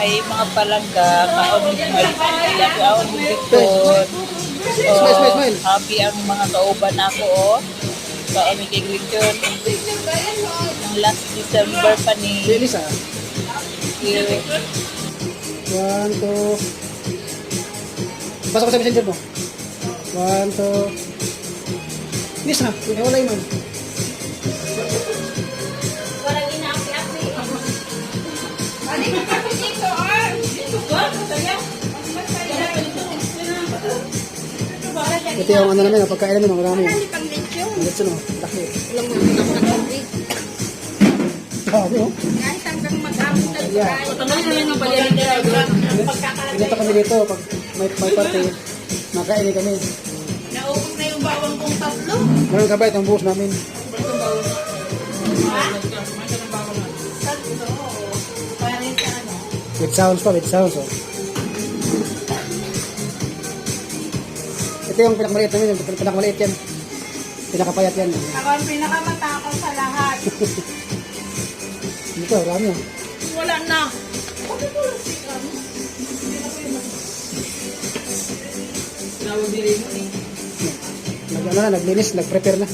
ay mga palangga, kaon kaon bigton. Smile. Happy ang mga kauban ako, oh. Kaon bigton. Ang last December pa ni. Si Elisa. Here. 1, 2. Basta ko sa messenger mo. 1, 2. Elisa, wala yun man. Walang inaapi-api. Ano yung kami dito, ah? Dito ba? Masaya? Masaya. Ito yung ano namin, pagkain namin, marami. Hindi pang lechon. Let's know, laki. Walang mga nakatubig. Dami, oh. Kahit hanggang mag-abot na Yeah. tayo. Tanggalin na lang ang palihan nila. Pinito kami dito, pag may party, makain kami. Naubos na yung bawang kong tatlo. Maraming kabait ang buhos namin. Tatlo. Parang sa ano. With sounds pa, with sounds, oh. Ito yung pinakamaliit namin, yung pinakamaliit yan. Pinakapayat yan. Ako ang pinakamatakot sa lahat. Dito, marami, oh. Wala na. Nag-ano na, naglinis, nag-prepare na.